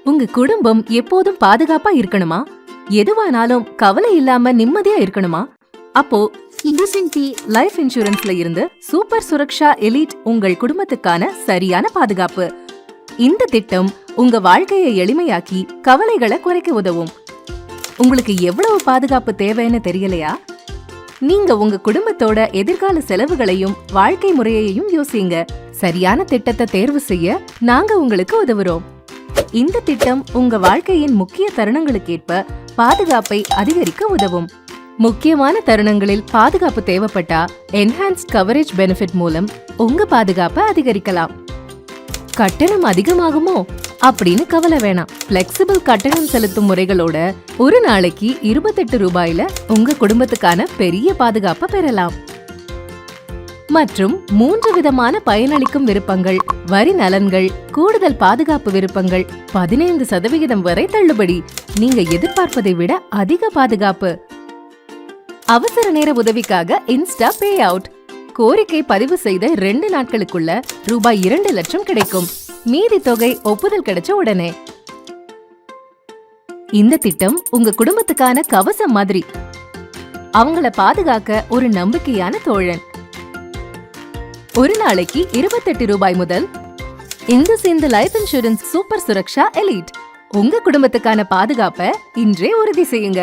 உங்க குடும்பம் எப்போதும் பாதுகாப்பா இருக்கணுமா? எதுவானாலும் கவலை இல்லாம நிம்மதியா இருக்கணுமா? அப்போ இன்டர்சிட்டி லைஃப் இன்சூரன்ஸ்ல இருந்து சூப்பர் சுரக்ஷா எலிட் உங்கள் குடும்பத்துக்கான சரியான பாதுகாப்பு. இந்த திட்டம் உங்க வாழ்க்கையை எளிமையாக்கி கவலைகளை குறைக்க உதவும். உங்களுக்கு எவ்வளவு பாதுகாப்பு தேவைன்னு தெரியலையா? நீங்க உங்க குடும்பத்தோட எதிர்கால செலவுகளையும் வாழ்க்கை முறையையும் யோசிங்க. சரியான திட்டத்தை தேர்வு செய்ய நாங்க உங்களுக்கு உதவுறோம். இந்த திட்டம் உங்க வாழ்க்கையின் முக்கிய தருணங்களுக்கேற்ப பாதுகாப்பை அதிகரிக்க உதவும். முக்கியமான தருணங்களில் பாதுகாப்பு தேவைப்பட்டா என்ஹான்ஸ்ட் கவரேஜ் பெனிஃபிட் மூலம் உங்க பாதுகாப்பை அதிகரிக்கலாம். கட்டணம் அதிகமாகுமோ அப்படின்னு கவலை வேணாம். பிளெக்சிபிள் கட்டணம் செலுத்தும் முறைகளோட ஒரு நாளைக்கு 28 ரூபாயில உங்க குடும்பத்துக்கான பெரிய பாதுகாப்பை பெறலாம். மற்றும் 3 விதமான பயனளிக்கும் விருப்பங்கள், வரி நலன்கள், கூடுதல் பாதுகாப்பு விருப்பங்கள், 15% வரை தள்ளுபடி. நீங்க எதிர்பார்ப்பதை விட அதிக பாதுகாப்பு. அவசர நேர உதவிக்காக இன்ஸ்டா பே அவுட். கோரிக்கை பதிவு செய்த 2 நாட்களுக்குள்ள ரூபாய் 2 லட்சம் கிடைக்கும். மீதி தொகை ஒப்புதல் கிடைச்ச உடனே. இந்த திட்டம் உங்க குடும்பத்துக்கான கவசம் மாதிரி. அவங்கள பாதுகாக்க ஒரு நம்பிக்கையான தோழன். ஒரு நாளைக்கு 28 ரூபாய் முதல் இந்த life insurance super Suraksha elite. உங்க குடும்பத்துக்கான பாதுகாப்பை இன்றே உறுதி செய்யுங்க.